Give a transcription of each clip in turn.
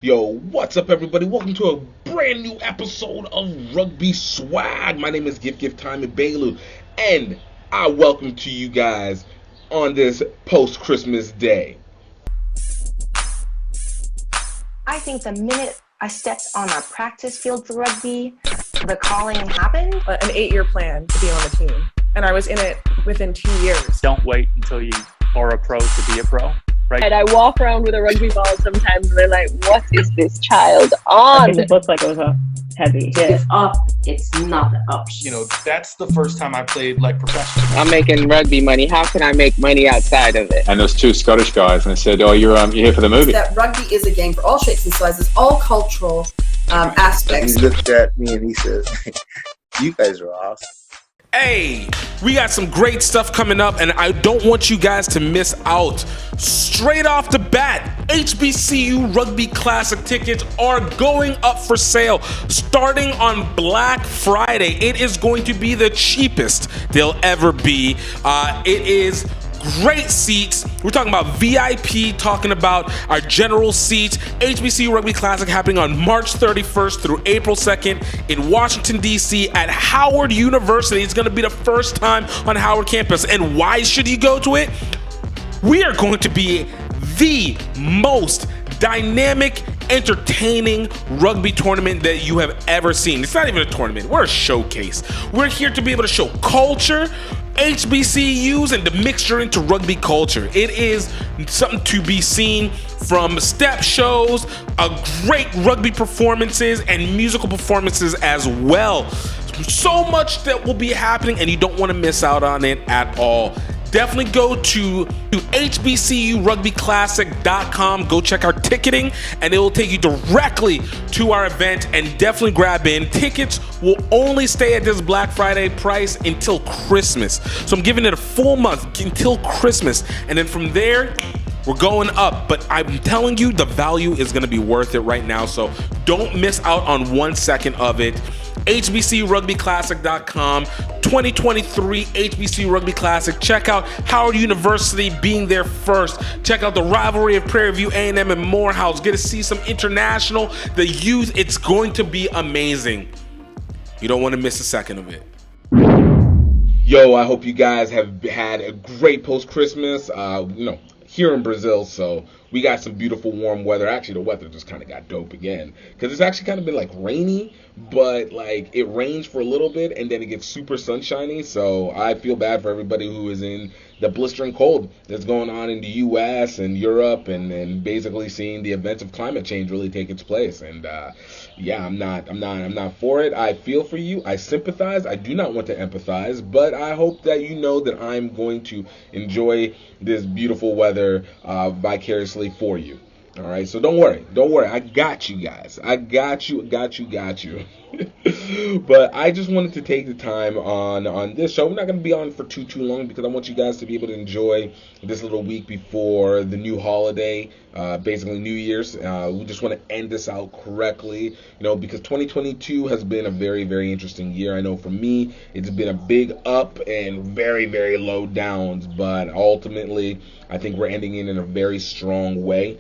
Yo, what's up, everybody? Welcome to a brand new episode of Rugby Swag. My name is GiftTime and Bailu, and I welcome to you guys on this post-Christmas day. I think the minute I stepped on a practice field for rugby, the calling happened. An 8-year plan to be on the team, and I was in it within 2 years. Don't wait until you are a pro to be a pro, right? And I walk around with a rugby ball sometimes, and they're like, "What is this child on?" It looked like it was a heavy hit. It's up, it's not up. You know, that's the first time I played like professionally. I'm making rugby money. How can I make money outside of it? And there's two Scottish guys, and I said, "Oh, you're here for the movie." That rugby is a game for all shapes and sizes, all cultural aspects. He looked at me and he says, "You guys are awesome." Hey, we got some great stuff coming up, and I don't want you guys to miss out. Straight off the bat, HBCU Rugby Classic tickets are going up for sale starting on Black Friday. It is going to be the cheapest they'll ever be. It is great seats. We're talking about VIP, talking about our general seats. HBCU Rugby Classic happening on March 31st through April 2nd in Washington, D.C. at Howard University. It's going to be the first time on Howard campus. And why should you go to it? We are going to be the most dynamic, entertaining rugby tournament that you have ever seen. It's not even a tournament. We're a showcase. We're here to be able to show culture, HBCUs, and the mixture into rugby culture. It is something to be seen, from step shows, great rugby performances, and musical performances as well. So much that will be happening, and you don't want to miss out on it at all. Definitely go to hbcurugbyclassic.com. Go check our ticketing, and it will take you directly to our event, and definitely grab in. Tickets will only stay at this Black Friday price until Christmas. So I'm giving it a full month until Christmas, and then from there, we're going up. But I'm telling you, the value is going to be worth it right now, so don't miss out on 1 second of it. hbcurugbyclassic.com, 2023 HBCU Rugby Classic. Check out Howard University being there first. Check out the rivalry of Prairie View, A&M, and Morehouse. Get to see some international, the youth. It's going to be amazing. You don't want to miss a second of it. Yo, I hope you guys have had a great post-Christmas. Here in Brazil, so we got some beautiful warm weather. Actually, the weather just kind of got dope again, because it's actually kind of been like rainy, but like it rains for a little bit and then it gets super sunshiny. So I feel bad for everybody who is in the blistering cold that's going on in the US and Europe, and basically seeing the events of climate change really take its place. And I'm not for it. I feel for you. I sympathize. I do not want to empathize, but I hope that you know that I'm going to enjoy this beautiful weather vicariously for you. All right, so don't worry. I got you guys. I got you. But I just wanted to take the time on this show. We're not going to be on for too long, because I want you guys to be able to enjoy this little week before the new holiday, basically New Year's. We just want to end this out correctly, because 2022 has been a very, very interesting year. I know for me, it's been a big up and very, very low downs, but ultimately, I think we're ending it in a very strong way.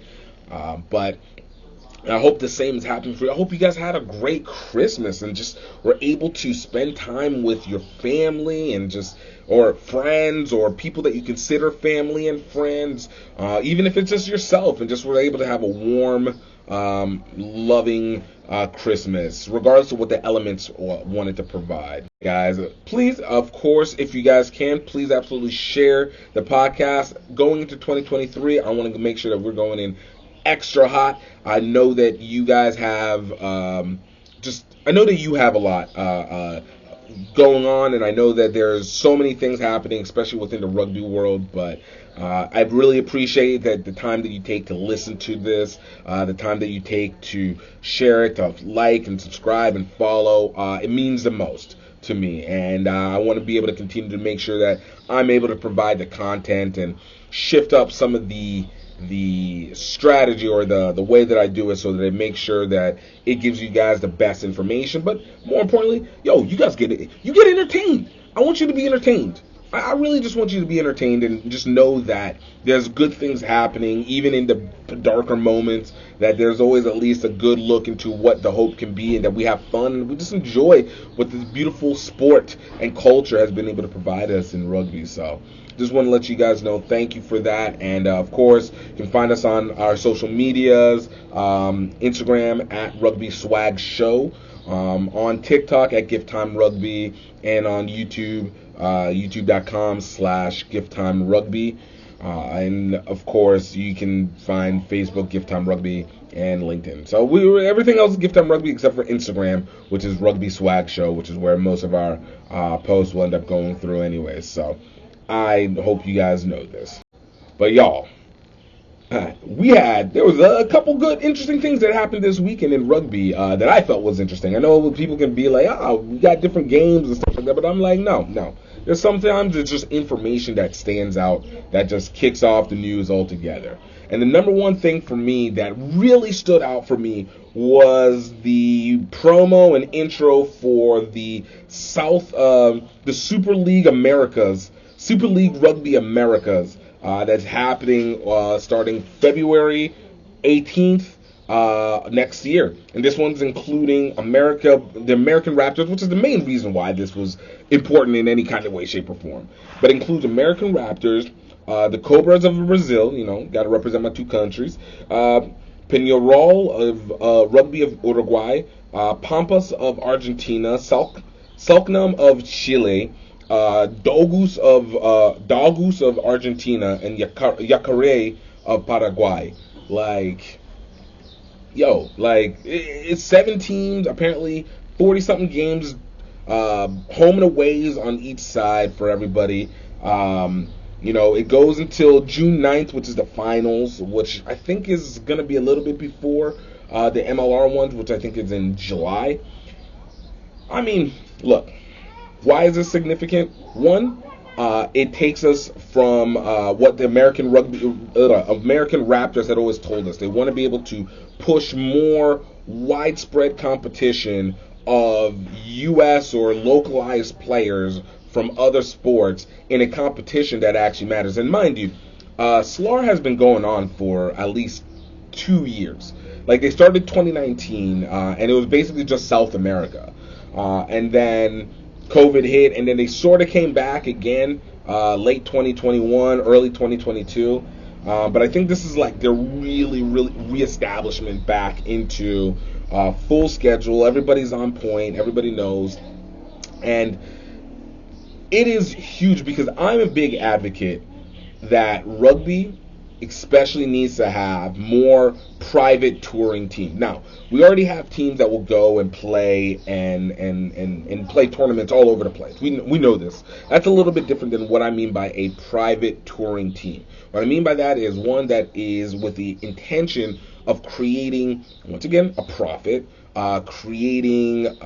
But I hope the same is happening for you. I hope you guys had a great Christmas and just were able to spend time with your family and or friends, or people that you consider family and friends, even if it's just yourself, and just were able to have a warm, loving Christmas, regardless of what the elements wanted to provide. Guys, please, of course, if you guys can, please absolutely share the podcast. Going into 2023, I want to make sure that we're going in extra hot. I know that you guys have I know that you have a lot going on, and I know that there's so many things happening, especially within the rugby world, but I really appreciate that the time that you take to listen to this, the time that you take to share it, to like and subscribe and follow. It means the most to me, and I want to be able to continue to make sure that I'm able to provide the content and shift up some of the strategy, or the way that I do it, so that it makes sure that it gives you guys the best information. But more importantly, you guys get it. You get entertained. I want you to be entertained. I really just want you to be entertained and just know that there's good things happening, even in the darker moments, that there's always at least a good look into what the hope can be, and that we have fun, and we just enjoy what this beautiful sport and culture has been able to provide us in rugby. So just want to let you guys know, thank you for that. And of course, you can find us on our social medias, Instagram at Rugby Swag Show, on TikTok at GiftTime Rugby, and on YouTube, youtube.com/GiftTime Rugby. And of course, you can find Facebook, GiftTime Rugby, and LinkedIn. So everything else is GiftTime Rugby except for Instagram, which is Rugby Swag Show, which is where most of our posts will end up going through anyways. So I hope you guys know this. But y'all, there was a couple good, interesting things that happened this weekend in rugby that I felt was interesting. I know people can be like, we got different games and stuff like that, but I'm like, no. There's sometimes it's just information that stands out that just kicks off the news altogether. And the number one thing for me that really stood out for me was the promo and intro for the the Super League Rugby Americas, that's happening starting February 18th next year. And this one's including the American Raptors, which is the main reason why this was important in any kind of way, shape, or form. But includes American Raptors, the Cobras of Brazil, got to represent my two countries, Peñarol of Rugby of Uruguay, Pampas of Argentina, Selknam of Chile, Dogus of Argentina, and Yacaré of Paraguay. It's 7 teams, apparently 40-something games, home and aways on each side for everybody. It goes until June 9th, which is the finals, which I think is going to be a little bit before the MLR ones, which I think is in July. I mean, look, why is this significant? One, it takes us from what the American Raptors had always told us. They want to be able to push more widespread competition of U.S. or localized players from other sports in a competition that actually matters. And mind you, SLAR has been going on for at least 2 years. They started 2019, and it was basically just South America. And then COVID hit, and then they sort of came back again late 2021, early 2022. But I think this is their really reestablishment back into full schedule. Everybody's on point. Everybody knows. And it is huge because I'm a big advocate that rugby especially needs to have more private touring teams. Now, we already have teams that will go and play and play tournaments all over the place. We know this. That's a little bit different than what I mean by a private touring team. What I mean by that is one that is with the intention of creating, once again, a profit, creating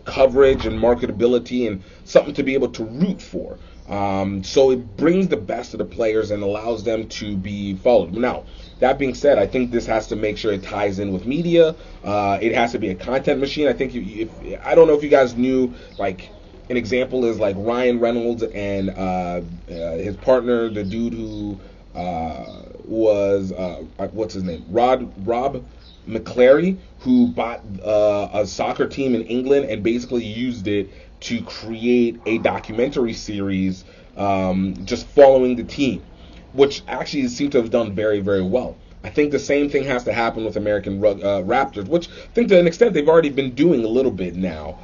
coverage and marketability and something to be able to root for. So it brings the best of the players and allows them to be followed. Now, that being said, I think this has to make sure it ties in with media. It has to be a content machine. I think I don't know if you guys knew, an example is Ryan Reynolds and his partner, the dude who was what's his name, Rob McClary, who bought a soccer team in England and basically used it to create a documentary series just following the team, which actually seemed to have done very, very well. I think the same thing has to happen with American Raptors, which I think to an extent they've already been doing a little bit now.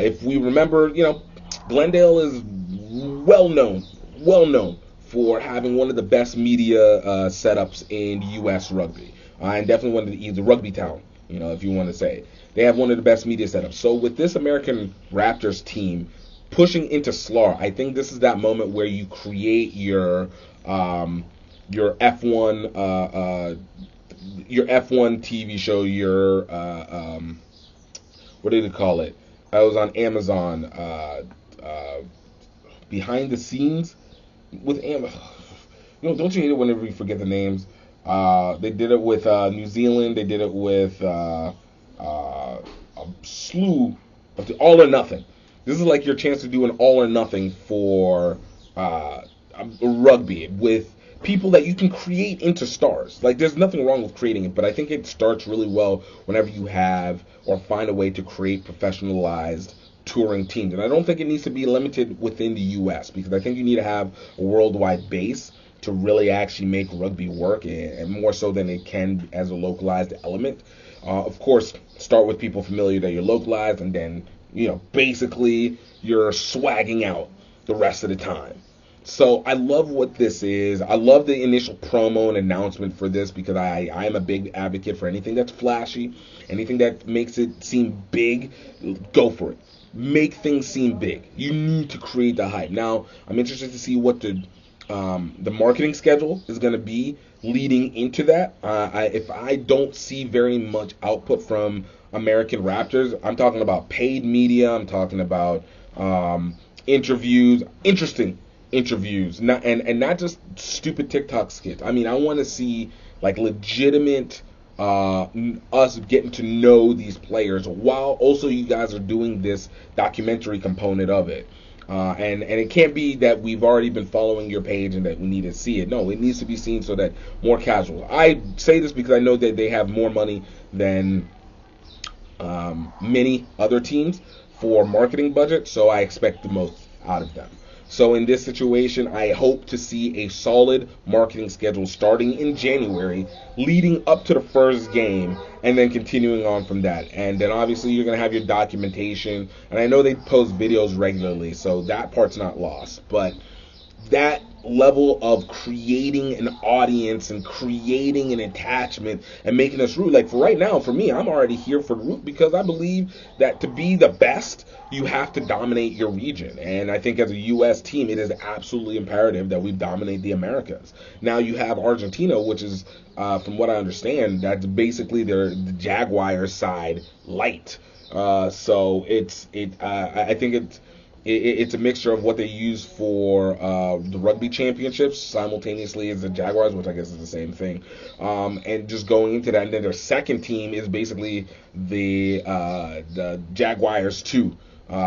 If we remember, Glendale is well known for having one of the best media setups in U.S. rugby, and definitely one of the rugby town, if you want to say. They have one of the best media setups. So with this American Raptors team pushing into SLAR, I think this is that moment where you create your F1 TV show, your what do they call it? I was on Amazon, behind the scenes with Amazon. Don't you hate it whenever you forget the names? They did it with New Zealand. They did it with a slew of All or Nothing. This is like your chance to do an all or nothing for rugby with people that you can create into stars. Like, there's nothing wrong with creating it, but I think it starts really well whenever you have or find a way to create professionalized touring teams. And I don't think it needs to be limited within the U.S. because I think you need to have a worldwide base to really actually make rugby work, and more so than it can as a localized element. Of course, start with people familiar that you're localized, and then, basically you're swagging out the rest of the time. So I love what this is. I love the initial promo and announcement for this because I am a big advocate for anything that's flashy, anything that makes it seem big. Go for it. Make things seem big. You need to create the hype. Now, I'm interested to see what the marketing schedule is going to be leading into that. If I don't see very much output from American Raptors, I'm talking about paid media. I'm talking about interviews, interesting interviews, not just stupid TikTok skits. I mean, I want to see like legitimate us getting to know these players while also you guys are doing this documentary component of it. And it can't be that we've already been following your page and that we need to see it. No, it needs to be seen so that more casual. I say this because I know that they have more money than many other teams for marketing budget, so I expect the most out of them. So in this situation, I hope to see a solid marketing schedule starting in January, leading up to the first game, and then continuing on from that. And then obviously you're going to have your documentation. And I know they post videos regularly, so that part's not lost. But that level of creating an audience and creating an attachment and making us root. Like, for right now, for me, I'm already here for the root because I believe that to be the best, you have to dominate your region. And I think as a U.S. team, it is absolutely imperative that we dominate the Americas. Now you have Argentina, which is, from what I understand, that's basically the Jaguars side light. So I think it's a mixture of what they use for the rugby championships simultaneously as the Jaguars, which I guess is the same thing. And just going into that, and then their second team is basically the Jaguars 2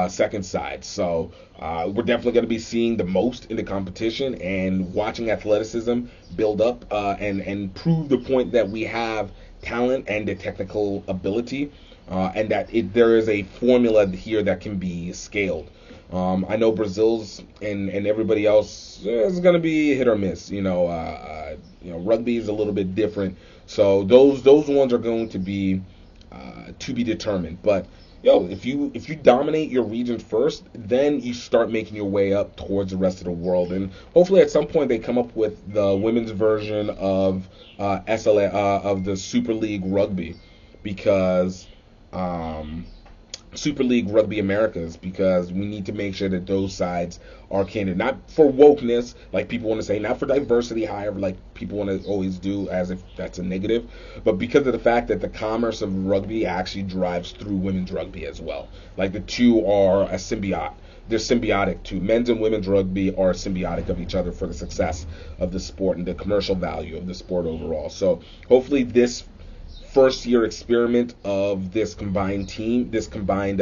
second side. So we're definitely going to be seeing the most in the competition and watching athleticism build up and prove the point that we have talent and the technical ability, and that there is a formula here that can be scaled. I know Brazil's and everybody else is going to be hit or miss. Rugby is a little bit different, so those ones are going to be determined. But if you dominate your region first, then you start making your way up towards the rest of the world, and hopefully at some point they come up with the women's version of SLA of the Super League Rugby, because. Super League Rugby Americas, because we need to make sure that those sides are catered, not for wokeness, like people want to say, not for diversity, however, like people want to always do as if that's a negative, but because of the fact that the commerce of rugby actually drives through women's rugby as well. Like the two are a symbiote. They're symbiotic too. Men's and women's rugby are symbiotic of each other for the success of the sport and the commercial value of the sport overall. So hopefully this first year experiment of this combined team, this combined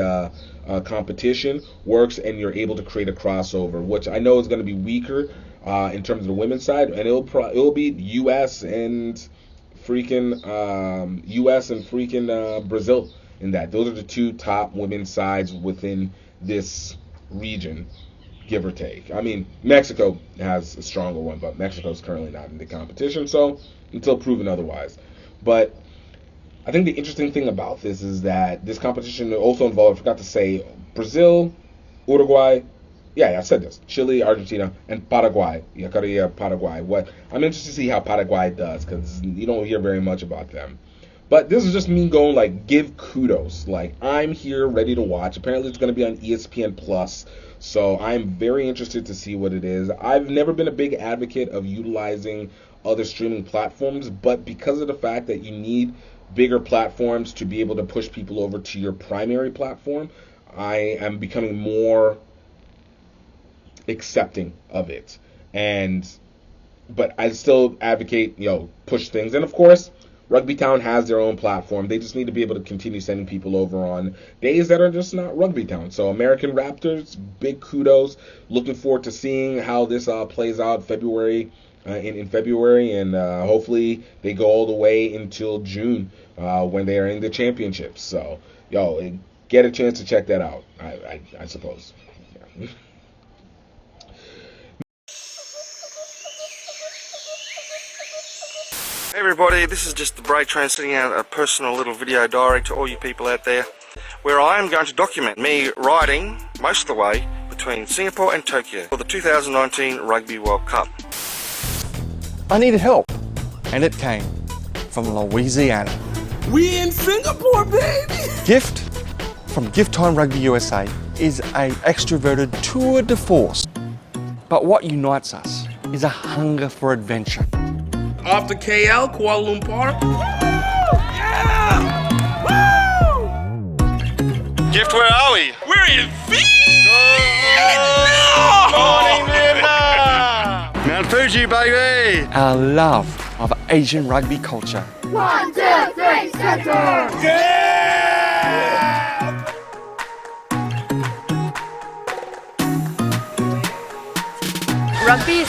competition works, and you're able to create a crossover, which I know is going to be weaker in terms of the women's side, and it'll be U.S. and freaking Brazil in that. Those are the two top women's sides within this region, give or take. I mean, Mexico has a stronger one, but Mexico's currently not in the competition, so until proven otherwise. But I think the interesting thing about this is that this competition also involved, I forgot to say, Brazil, Uruguay, I said this, Chile, Argentina, and Paraguay. Paraguay. I'm interested to see how Paraguay does, because you don't hear very much about them. But this is just me going, like, give kudos. Like, I'm here ready to watch. Apparently it's going to be on ESPN Plus, so I'm very interested to see what it is. I've never been a big advocate of utilizing other streaming platforms, but because of the fact that you need bigger platforms to be able to push people over to your primary platform, I am becoming more accepting of it. But I still advocate, push things. And of course, Rugby Town has their own platform. They just need to be able to continue sending people over on days that are just not Rugby Town. So American Raptors, big kudos. Looking forward to seeing how this plays out in February, and hopefully they go all the way until June when they are in the championships. So, get a chance to check that out, I suppose. Yeah. Hey everybody, this is just the Break Train sending out a personal little video diary to all you people out there, where I am going to document me riding most of the way between Singapore and Tokyo for the 2019 Rugby World Cup. I needed help, and it came from Louisiana. We in Singapore, baby! Gift from GiftTime Rugby USA is a extroverted tour de force. But what unites us is a hunger for adventure. Off to KL, Kuala Lumpur. Yeah! Woo! Gift, where are we? We're in Vietnam! Morning, Vietnam! Mount Fuji, baby! Our love of Asian rugby culture. 1, 2, 3, center! Rugby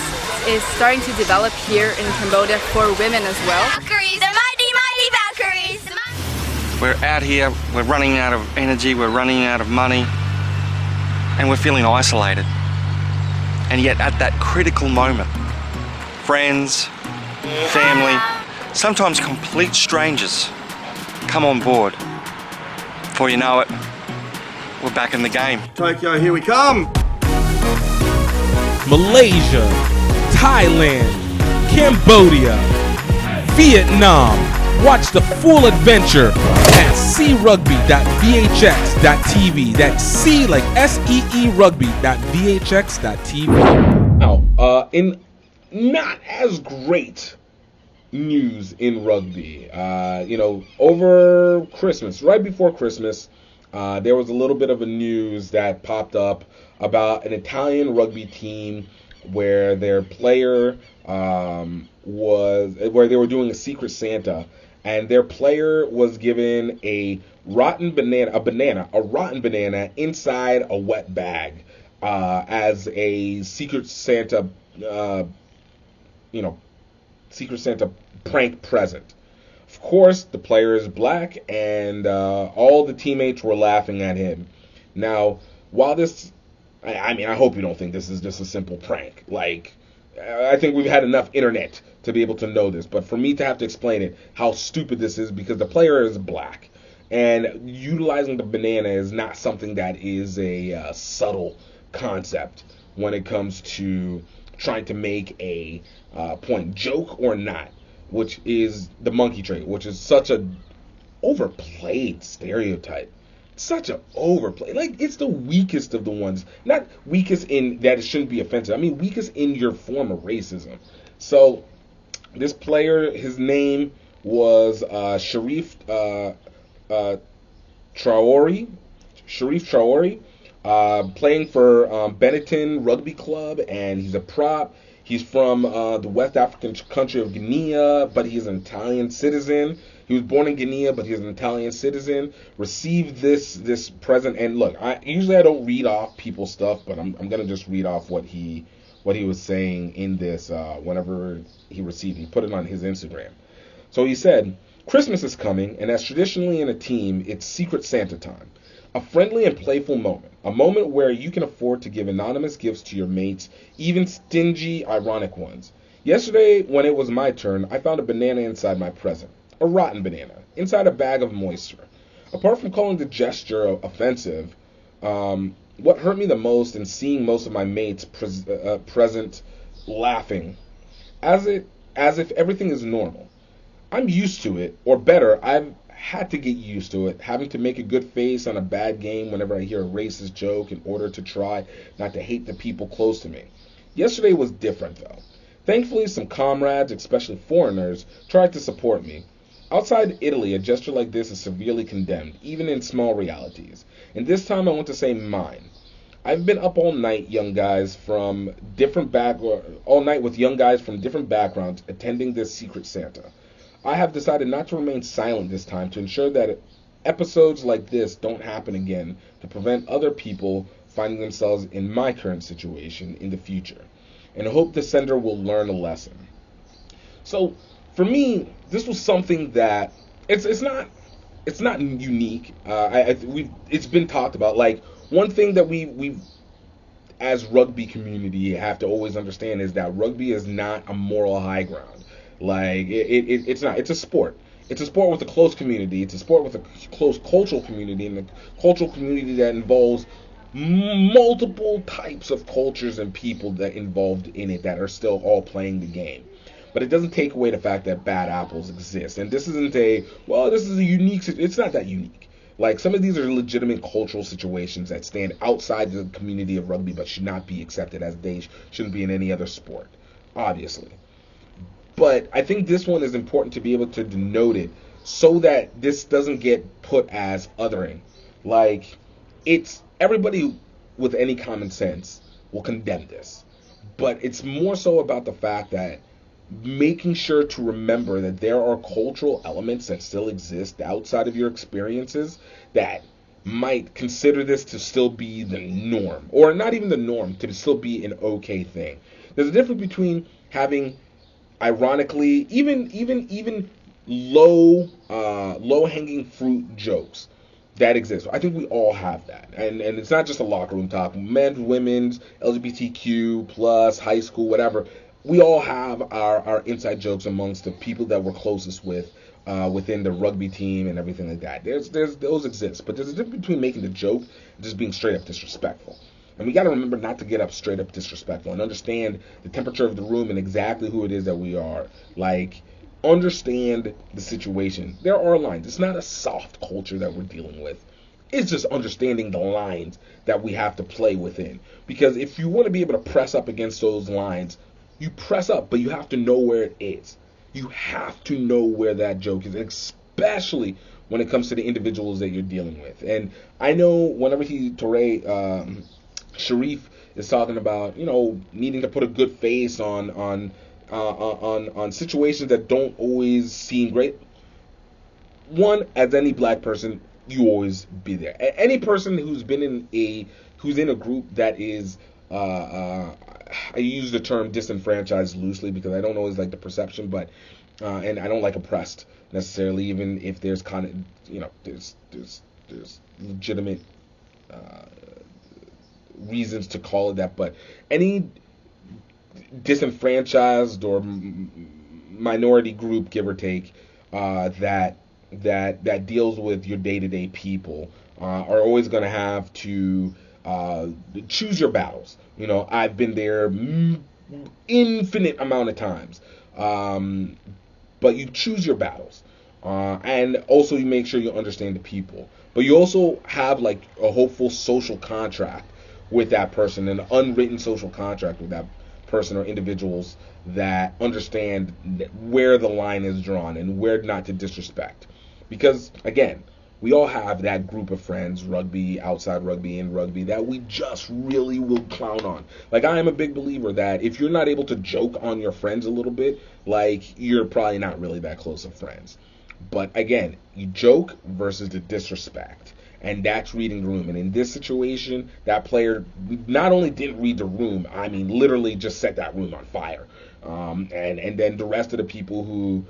is starting to develop here in Cambodia for women as well. Valkyries, the mighty, mighty Valkyries! We're out here, we're running out of energy, we're running out of money, and we're feeling isolated. And yet at that critical moment, friends, family, sometimes complete strangers come on board. Before you know it, we're back in the game. Tokyo, here we come! Malaysia, Thailand, Cambodia, Vietnam. Watch the full adventure at crugby.vhx.tv. That's C like SEE rugby.vhx.tv. Now, in not as great news in rugby, over Christmas, right before Christmas, there was a little bit of a news that popped up about an Italian rugby team where their player where they were doing a Secret Santa, and their player was given a rotten banana inside a wet bag as a Secret Santa, Secret Santa prank present. Of course, the player is black, and all the teammates were laughing at him. Now, while this, I hope you don't think this is just a simple prank. Like, I think we've had enough internet to be able to know this, but for me to have to explain it, how stupid this is, because the player is black, and utilizing the banana is not something that is a subtle concept when it comes to trying to make a point, joke or not, which is the monkey trait, which is such a overplayed stereotype. Such an overplayed, like, it's the weakest of the ones. Not weakest in that it shouldn't be offensive. I mean, weakest in your form of racism. So, this player, his name was Sharif Traore. Playing for Benetton Rugby Club, and he's a prop. He's from the West African country of Guinea, but he's an Italian citizen. He was born in Guinea, but he's an Italian citizen. Received this present, and look, I usually don't read off people's stuff, but I'm gonna just read off what he was saying in this whenever he received it. He put it on his Instagram. So he said, "Christmas is coming, and as traditionally in a team, it's Secret Santa time. A friendly and playful moment. A moment where you can afford to give anonymous gifts to your mates, even stingy, ironic ones. Yesterday, when it was my turn, I found a banana inside my present. A rotten banana, inside a bag of moisture. Apart from calling the gesture offensive, what hurt me the most in seeing most of my mates present laughing, as if everything is normal. I'm used to it, or better, I've had to get used to it, having to make a good face on a bad game whenever I hear a racist joke in order to try not to hate the people close to me. Yesterday was different, though. Thankfully, some comrades, especially foreigners, tried to support me. Outside Italy, a gesture like this is severely condemned, even in small realities. And this time I want to say mine. I've been up all night, with young guys from different backgrounds, attending this Secret Santa. I have decided not to remain silent this time to ensure that episodes like this don't happen again, to prevent other people finding themselves in my current situation in the future, and I hope the sender will learn a lesson. So for me, this was something that it's not unique. It's been talked about. Like, one thing that we as rugby community have to always understand is that rugby is not a moral high ground. Like, it's not. It's a sport. It's a sport with a close community. It's a sport with a close cultural community, and a cultural community that involves multiple types of cultures and people that involved in it that are still all playing the game. But it doesn't take away the fact that bad apples exist. And this isn't this is a unique, it's not that unique. Like, some of these are legitimate cultural situations that stand outside the community of rugby but should not be accepted, as they shouldn't be in any other sport, obviously. But I think this one is important to be able to denote it so that this doesn't get put as othering. Like, it's everybody with any common sense will condemn this. But it's more so about the fact that making sure to remember that there are cultural elements that still exist outside of your experiences that might consider this to still be the norm, or not even the norm, to still be an okay thing. There's a difference between having, ironically, even low hanging fruit jokes that exist. I think we all have that, and it's not just a locker room talk. Men's, women's, LGBTQ plus, high school, whatever. We all have our inside jokes amongst the people that we're closest with within the rugby team and everything like that. There's those exist, but there's a difference between making the joke and just being straight up disrespectful. And we got to remember not to get up straight up disrespectful and understand the temperature of the room and exactly who it is that we are. Like, understand the situation. There are lines. It's not a soft culture that we're dealing with. It's just understanding the lines that we have to play within. Because if you want to be able to press up against those lines, you press up, but you have to know where it is. You have to know where that joke is, especially when it comes to the individuals that you're dealing with. And I know whenever Sharif is talking about, needing to put a good face on situations that don't always seem great. One, as any black person, you always be there. Any person who's in a group that is I use the term disenfranchised loosely because I don't always like the perception, but and I don't like oppressed necessarily, even if there's kind of there's legitimate reasons to call it that. But any disenfranchised or minority group, give or take, that deals with your day-to-day people are always going to have to choose your battles. I've been there infinite amount of times, but you choose your battles, and also you make sure you understand the people, but you also have like a hopeful social contract with that person, an unwritten social contract with that person or individuals that understand where the line is drawn and where not to disrespect. Because again, we all have that group of friends, rugby, outside rugby, in rugby, that we just really will clown on. Like, I am a big believer that if you're not able to joke on your friends a little bit, like, you're probably not really that close of friends. But again, you joke versus the disrespect. And that's reading the room. And in this situation, that player not only didn't read the room, I mean, literally just set that room on fire. And then the rest of the people who,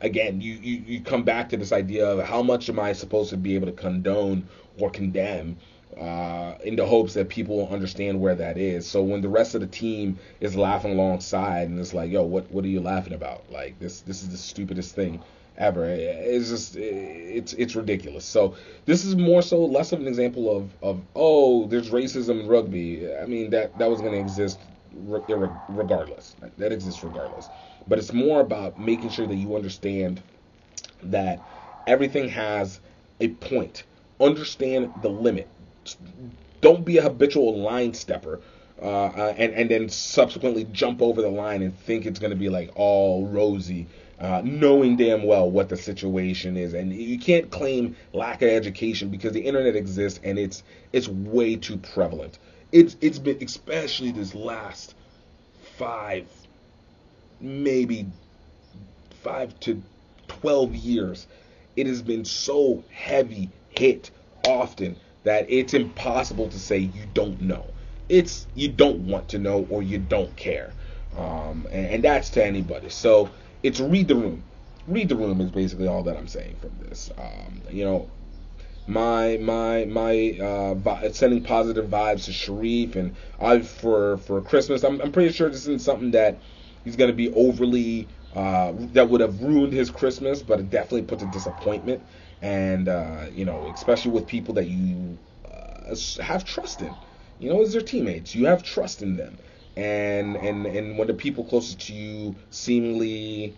again, you come back to this idea of how much am I supposed to be able to condone or condemn in the hopes that people will understand where that is. So when the rest of the team is laughing alongside and it's like, yo, what are you laughing about? Like, this is the stupidest thing ever. It's just, it's ridiculous. So this is more so less of an example of there's racism in rugby. I mean, that was going to exist regardless. That exists regardless. But it's more about making sure that you understand that everything has a point. Understand the limit. Don't be a habitual line stepper and then subsequently jump over the line and think it's going to be like all rosy, knowing damn well what the situation is. And you can't claim lack of education because the internet exists and it's way too prevalent. It's been, especially this last 5 to 12 years, it has been so heavy hit often that it's impossible to say you don't know. It's you don't want to know or you don't care. And that's to anybody. So it's read the room. Read the room is basically all that I'm saying from this. My sending positive vibes to Sharif, and for Christmas. I'm pretty sure this isn't something that he's going to be overly that would have ruined his Christmas, but it definitely puts a disappointment. And especially with people that you have trust in, as their teammates, you have trust in them, and when the people closest to you seemingly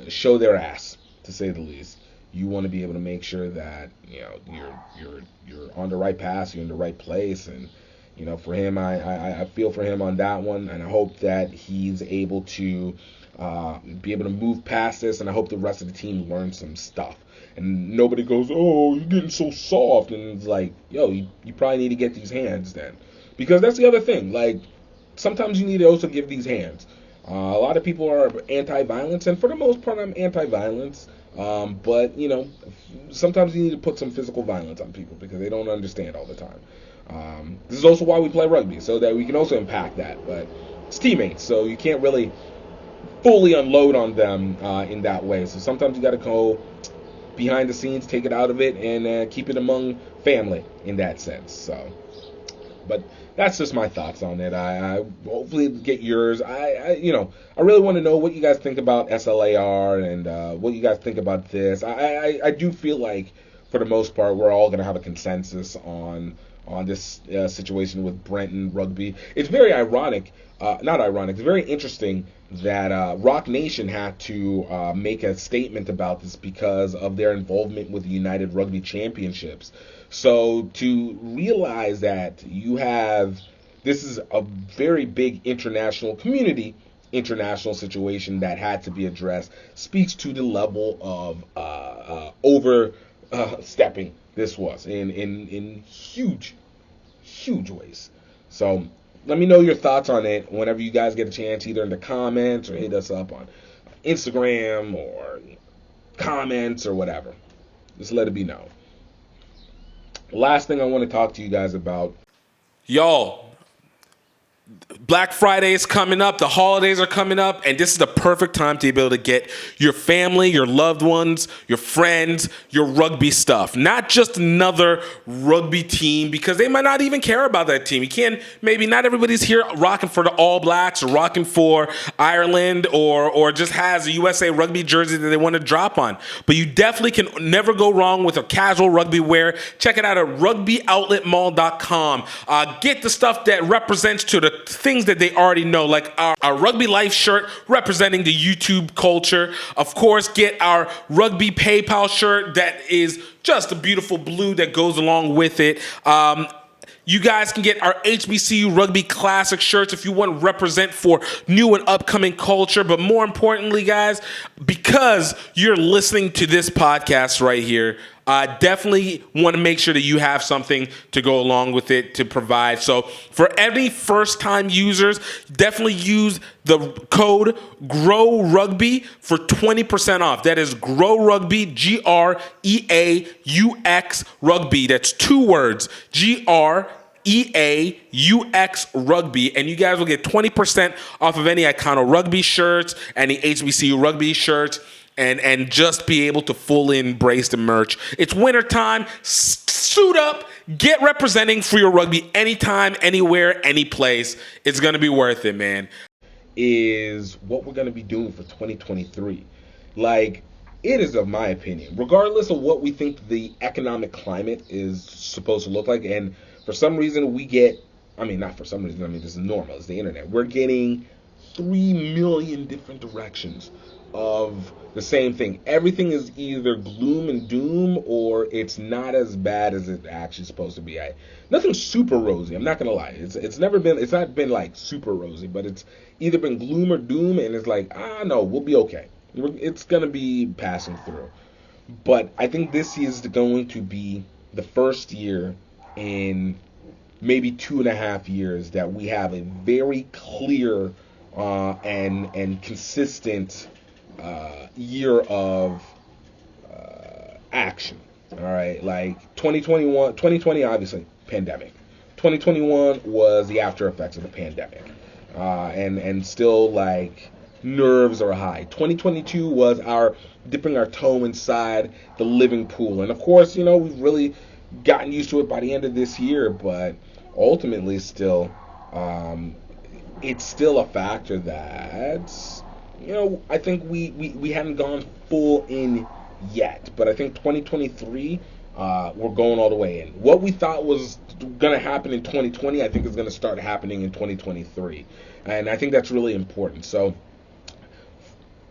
show their ass, to say the least, you want to be able to make sure that you're on the right path, you're in the right place. And for him, I feel for him on that one, and I hope that he's able to be able to move past this, and I hope the rest of the team learns some stuff. And nobody goes, oh, you're getting so soft. And it's like, yo, you probably need to get these hands then. Because that's the other thing. Like, sometimes you need to also give these hands. A lot of people are anti-violence, and for the most part, I'm anti-violence. But, sometimes you need to put some physical violence on people because they don't understand all the time. This is also why we play rugby, so that we can also impact that. But it's teammates, so you can't really fully unload on them in that way. So sometimes you got to go behind the scenes, take it out of it, and keep it among family in that sense. So, but that's just my thoughts on it. I hopefully get yours. I really want to know what you guys think about SLAR and what you guys think about this. I do feel like for the most part we're all going to have a consensus on this situation with Brenton Rugby. It's very ironic, not ironic, it's very interesting that Rock Nation had to make a statement about this because of their involvement with the United Rugby Championships. So to realize that this is a very big international situation that had to be addressed speaks to the level of overstepping this was in huge ways. So let me know your thoughts on it whenever you guys get a chance, either in the comments or hit us up on Instagram or comments or whatever. Just let it be known. Last thing I want to talk to you guys about. Y'all, Black Friday is coming up. The holidays are coming up. And this is the perfect time to be able to get your family, your loved ones, your friends, your rugby stuff. Not just another rugby team, because they might not even care about that team. Maybe not everybody's here rocking for the All Blacks or rocking for Ireland or just has a USA rugby jersey that they want to drop on. But you definitely can never go wrong with a casual rugby wear. Check it out at rugbyoutletmall.com. Get the stuff that represents to the things that they already know, like our Rugby Life shirt representing the YouTube culture. Of course, get our Rugby PayPal shirt that is just a beautiful blue that goes along with it. You guys can get our HBCU Rugby Classic shirts if you want to represent for new and upcoming culture. But more importantly, guys, because you're listening to this podcast right here, definitely want to make sure that you have something to go along with it to provide. So for any first-time users, definitely use the code GROWRUGBY for 20% off. That is GROWRUGBY, GREAUX Rugby. That's 2 words, GREAUX Rugby, and you guys will get 20% off of any Icano Rugby shirts, any HBCU Rugby shirts, and just be able to fully embrace the merch. It's wintertime. Suit up. Get representing for your rugby anytime, anywhere, any place. It's going to be worth it, man. Is what we're going to be doing for 2023. Like, it is, of my opinion, regardless of what we think the economic climate is supposed to look like, and for some reason we get, not for some reason, this is normal, it's the internet. We're getting 3 million different directions of the same thing. Everything is either gloom and doom or it's not as bad as it's actually supposed to be. Nothing super rosy, I'm not gonna lie. It's not been like super rosy, but it's either been gloom or doom, and it's like, no, we'll be okay. It's gonna be passing through. But I think this is going to be the first year in maybe 2.5 years that we have a very clear and consistent year of action. All right, like 2020 obviously pandemic. 2021 was the after effects of the pandemic, and still like nerves are high. 2022 was our dipping our toe inside the living pool, and of course, we've really gotten used to it by the end of this year, but ultimately, still, it's still a factor that I think we hadn't gone full in yet, but I think 2023 we're going all the way in. What we thought was going to happen in 2020, I think is going to start happening in 2023, and I think that's really important. So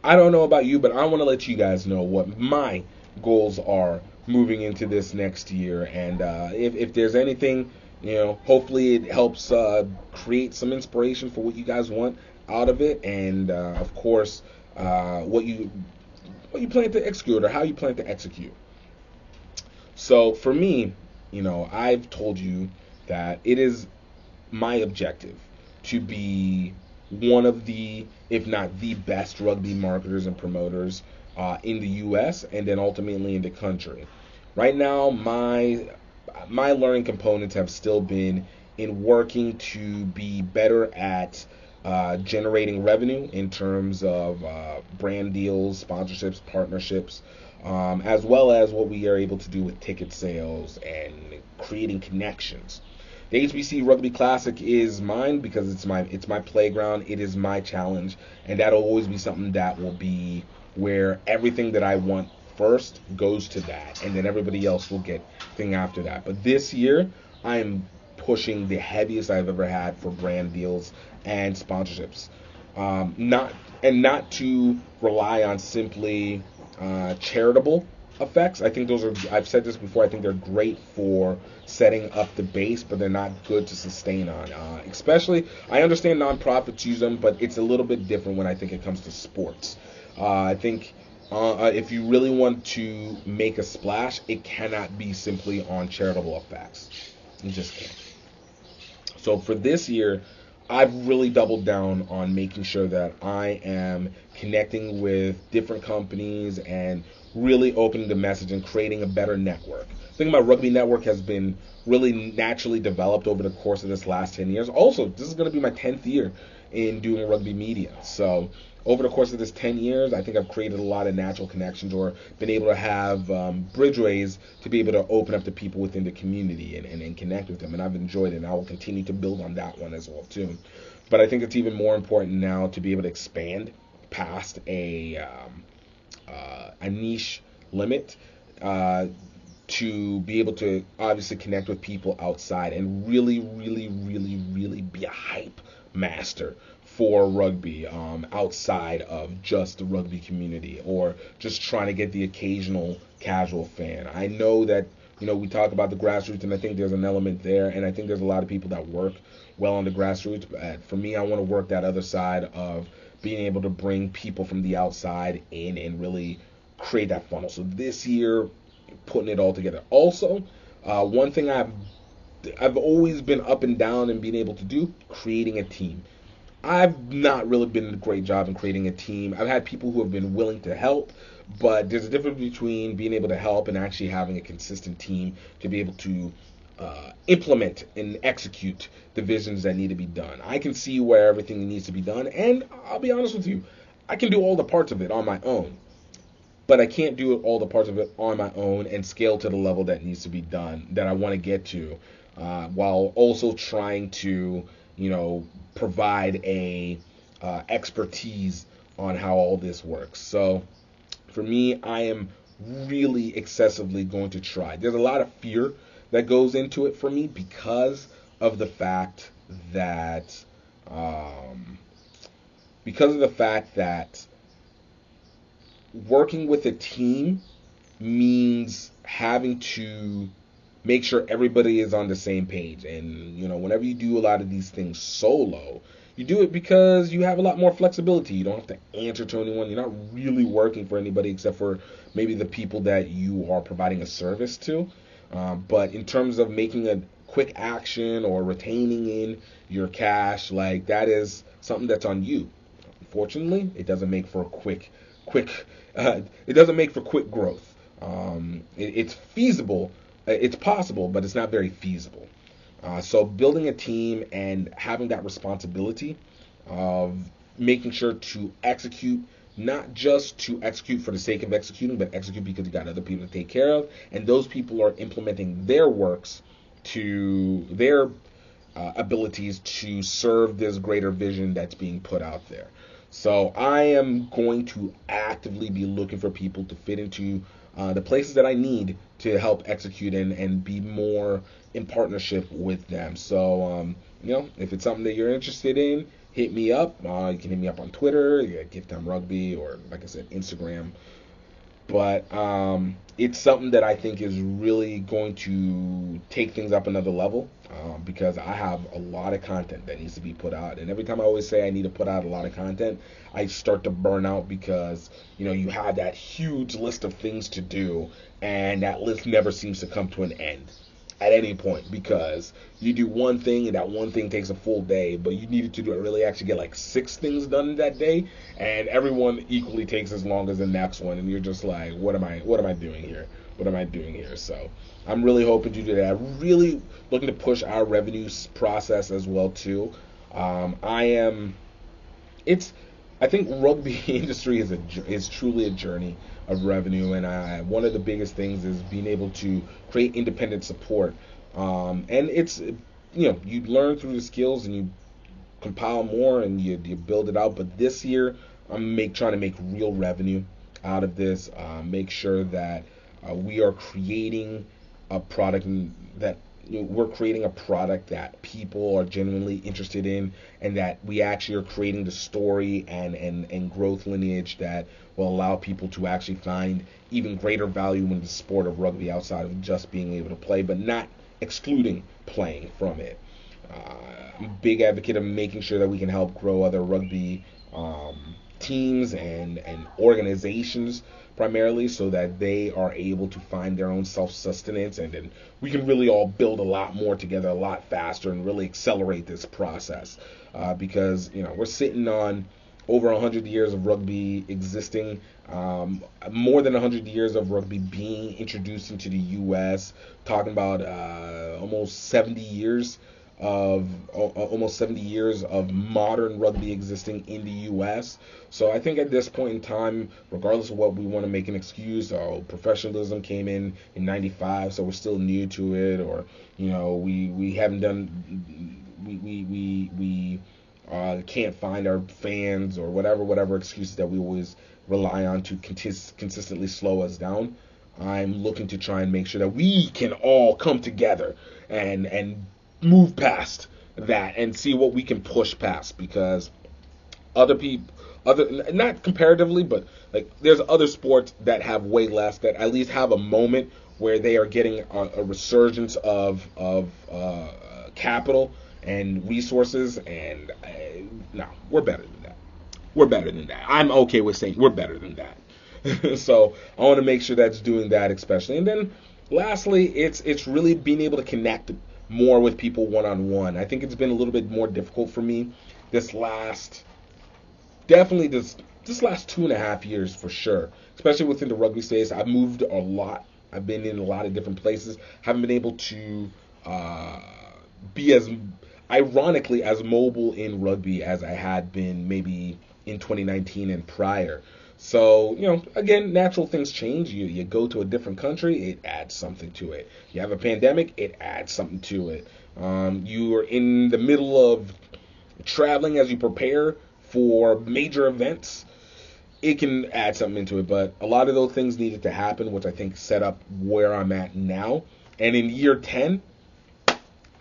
I don't know about you, but I want to let you guys know what my goals are moving into this next year, and if there's anything, hopefully it helps create some inspiration for what you guys want out of it, and of course what you plan to execute or how you plan to execute. So for me, I've told you that it is my objective to be one of the, if not the best rugby marketers and promoters in the U.S. and then ultimately in the country. Right now, my learning components have still been in working to be better at generating revenue in terms of brand deals, sponsorships, partnerships, as well as what we are able to do with ticket sales and creating connections. The HBC Rugby Classic is mine because it's my playground. It is my challenge, and that'll always be something that will be where everything that I want first goes to that, and then everybody else will get thing after that. But this year, I am pushing the heaviest I've ever had for brand deals and sponsorships. Not to rely on simply charitable effects. I think I've said this before, I think they're great for setting up the base, but they're not good to sustain on. Especially, I understand nonprofits use them, but it's a little bit different when I think it comes to sports. I think if you really want to make a splash, it cannot be simply on charitable effects. You just can't. So for this year, I've really doubled down on making sure that I am connecting with different companies and really opening the message and creating a better network. I think my rugby network has been really naturally developed over the course of this last 10 years. Also, this is going to be my 10th year in doing rugby media. So over the course of this 10 years, I think I've created a lot of natural connections or been able to have bridgeways to be able to open up to people within the community and connect with them. And I've enjoyed it, and I will continue to build on that one as well, too. But I think it's even more important now to be able to expand past a niche limit to be able to obviously connect with people outside and really, really, really, really be a hype master for rugby outside of just the rugby community or just trying to get the occasional casual fan. I know that we talk about the grassroots, and I think there's an element there, and I think there's a lot of people that work well on the grassroots, but for me, I want to work that other side of being able to bring people from the outside in and really create that funnel. So this year, putting it all together. Also, one thing I've always been up and down in being able to do, creating a team. I've not really been a great job in creating a team. I've had people who have been willing to help, but there's a difference between being able to help and actually having a consistent team to be able to implement and execute the visions that need to be done. I can see where everything needs to be done, and I'll be honest with you, I can do all the parts of it on my own, but I can't do all the parts of it on my own and scale to the level that needs to be done, that I want to get to, while also trying to, provide a expertise on how all this works. So for me, I am really excessively going to try. There's a lot of fear that goes into it for me because of the fact that working with a team means having to make sure everybody is on the same page. And, whenever you do a lot of these things solo, you do it because you have a lot more flexibility. You don't have to answer to anyone. You're not really working for anybody except for maybe the people that you are providing a service to. But in terms of making a quick action or retaining in your cash, like that is something that's on you. Unfortunately, it doesn't make for a quick quick. It doesn't make for quick growth. It's feasible. It's possible, but it's not very feasible. So building a team and having that responsibility of making sure to execute, not just to execute for the sake of executing, but execute because you got other people to take care of, and those people are implementing their works to their abilities to serve this greater vision that's being put out there. So I am going to actively be looking for people to fit into the places that I need to help execute and be more in partnership with them. So, if it's something that you're interested in, hit me up. You can hit me up on Twitter, GiftTime Rugby, or like I said, Instagram. But it's something that I think is really going to take things up another level because I have a lot of content that needs to be put out. And every time I always say I need to put out a lot of content, I start to burn out because, you have that huge list of things to do, and that list never seems to come to an end at any point because you do one thing and that one thing takes a full day, but you needed to really actually get like 6 things done that day, and everyone equally takes as long as the next one, and you're just like, what am I doing here? What am I doing here? So I'm really hoping to do that. Really looking to push our revenue process as well too. I think rugby industry is truly a journey of revenue, and one of the biggest things is being able to create independent support. And it's you learn through the skills and you compile more and you build it out. But this year I'm trying to make real revenue out of this. Make sure that we are creating a product that we're creating a product that people are genuinely interested in, and that we actually are creating the story and growth lineage that will allow people to actually find even greater value in the sport of rugby outside of just being able to play, but not excluding playing from it. I'm a big advocate of making sure that we can help grow other rugby teams and organizations primarily, so that they are able to find their own self-sustenance, and then we can really all build a lot more together a lot faster and really accelerate this process because we're sitting on over 100 years of rugby existing, more than 100 years of rugby being introduced into the U.S., talking about almost 70 years of modern rugby existing in the U.S. So I think at this point in time, regardless of what we want to make an excuse, professionalism came in '95, so we're still new to it, or we haven't done, we can't find our fans, or whatever excuses that we always rely on to consistently slow us down. I'm looking to try and make sure that we can all come together and move past that and see what we can push past, because not comparatively, but like there's other sports that have way less, that at least have a moment where they are getting a resurgence of capital and resources, and no, we're better than that. We're better than that. I'm okay with saying we're better than that. So I want to make sure that's doing that especially. And then lastly, it's really being able to connect more with people one-on-one. I think it's been a little bit more difficult for me this last 2.5 years for sure, especially within the rugby space. I've moved a lot. I've been in a lot of different places. Haven't been able to be as, ironically, as mobile in rugby as I had been maybe in 2019 and prior. So, again, natural things change. You go to a different country, it adds something to it. You have a pandemic, it adds something to it. You are in the middle of traveling as you prepare for major events, it can add something into it. But a lot of those things needed to happen, which I think set up where I'm at now. And in year 10,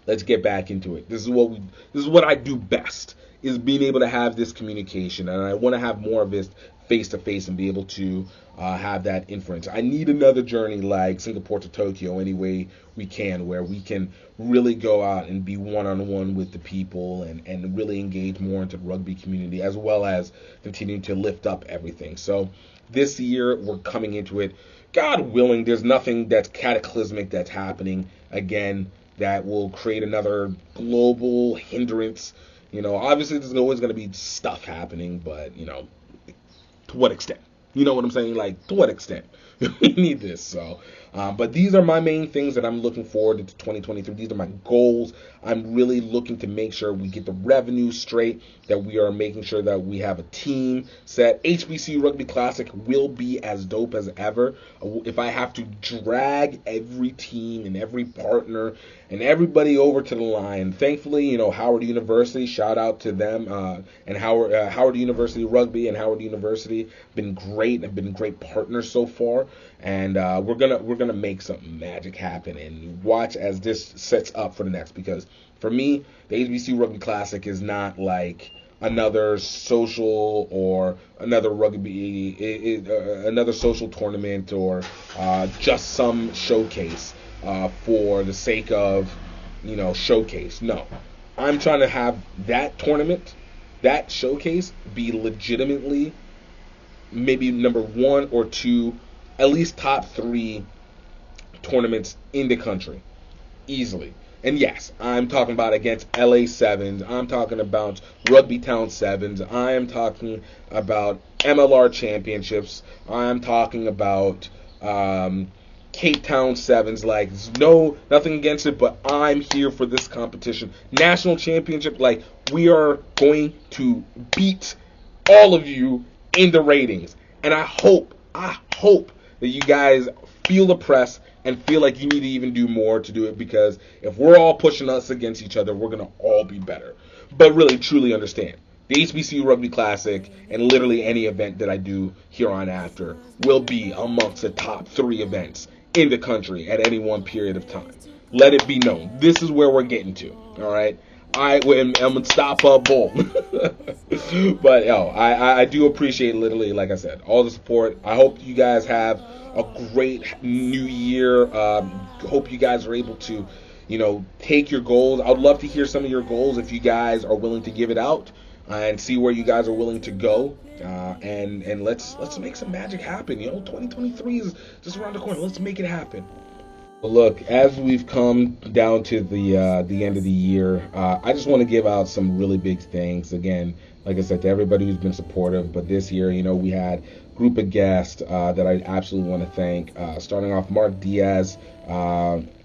let's get back into it. This is what I do best, is being able to have this communication, and I want to have more of this face-to-face and be able to have that inference. I need another journey like Singapore to Tokyo any way we can, where we can really go out and be one-on-one with the people and really engage more into the rugby community, as well as continuing to lift up everything. So this year, we're coming into it. God willing, there's nothing that's cataclysmic that's happening again that will create another global hindrance. Obviously there's always going to be stuff happening, but, to what extent? You know what I'm saying? Like, to what extent? We need this. So, but these are my main things that I'm looking forward to 2023. These are my goals. I'm really looking to make sure we get the revenue straight, that we are making sure that we have a team set. HBC Rugby Classic will be as dope as ever. If I have to drag every team and every partner and everybody over to the line, thankfully, you know, Howard University, shout out to them, and Howard University Rugby and Howard University been great, have been great partners so far, and we're gonna make some magic happen, and watch as this sets up for the next, because for me, the HBC Rugby Classic is not like another social or another another social tournament, or just some showcase for the sake of, you know, showcase. No, I'm trying to have that tournament, that showcase, be legitimately maybe number 1 or 2, at least top 3 tournaments in the country, easily. And yes, I'm talking about against LA Sevens. I'm talking about Rugby Town Sevens. I am talking about MLR Championships. I'm talking about Cape Town Sevens. Like, nothing against it, but I'm here for this competition. National Championship. Like, we are going to beat all of you in the ratings. And I hope that you guys feel the press and feel like you need to even do more to do it, because if we're all pushing us against each other, we're going to all be better. But really, truly understand, the HBCU Rugby Classic and literally any event that I do here on after will be amongst the top 3 events in the country at any one period of time. Let it be known. This is where we're getting to, all right? I am unstoppable. But I do appreciate, literally, like I said, all the support. I hope you guys have a great new year. Hope you guys are able to, you know, take your goals. I'd love to hear some of your goals if you guys are willing to give it out, and see where you guys are willing to go. And let's make some magic happen. You know, 2023 is just around the corner. Let's make it happen. Well, look, as we've come down to the end of the year, I just want to give out some really big thanks. Again, like I said, to everybody who's been supportive. But this year, you know, we had a group of guests that I absolutely want to thank. Starting off, Mark Diaz,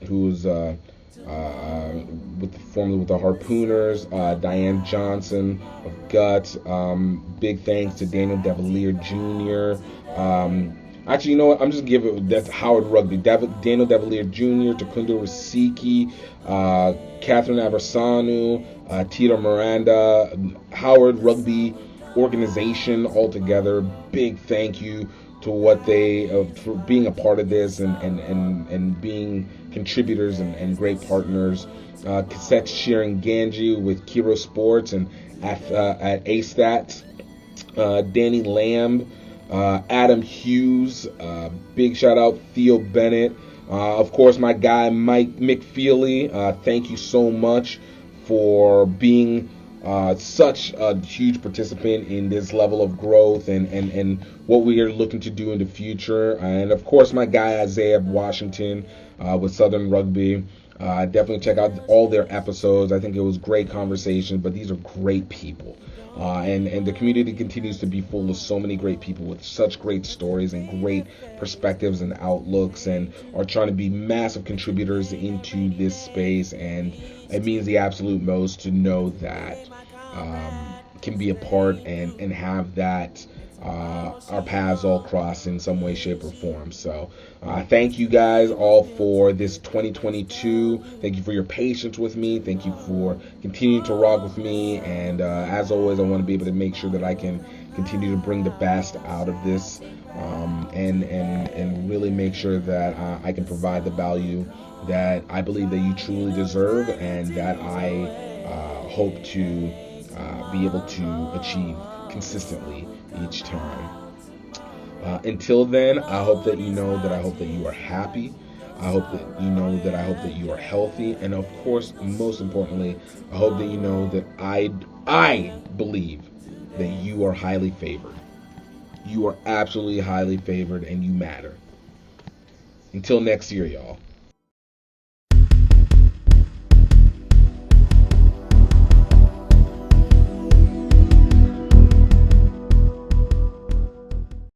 who's formerly with the Harpooners, Diane Johnson of Guts. Big thanks to Daniel Devalier Jr. Actually, you know what? I'm just giving it. That's Howard Rugby. Daniel Devalier Jr., Takunda Rasiki, Catherine Aversanu, Tito Miranda, Howard Rugby organization altogether. Big thank you to what they for being a part of this and being contributors and great partners. Cassette sharing Ganji with Kiro Sports and at ASTAT. Danny Lamb. Adam Hughes, big shout out Theo Bennett, of course my guy Mike McFeely. Thank you so much for being such a huge participant in this level of growth and what we are looking to do in the future. And of course my guy Isaiah Washington with Southern Rugby. Definitely check out all their episodes. I think it was great conversation, but these are great people. And the community continues to be full of so many great people with such great stories and great perspectives and outlooks, and are trying to be massive contributors into this space. And it means the absolute most to know that can be a part and have that our paths all cross in some way, shape, or form. So thank you guys all for this 2022. Thank you for your patience with me. Thank you for continuing to rock with me. And as always, I want to be able to make sure that I can continue to bring the best out of this, and really make sure that I can provide the value that I believe that you truly deserve, and that I hope to be able to achieve consistently each time. Until then, I hope that you know that I hope that you are happy. I hope that you know that I hope that you are healthy. And of course, most importantly, I hope that you know that I believe that you are highly favored. You are absolutely highly favored, and you matter. Until next year, y'all.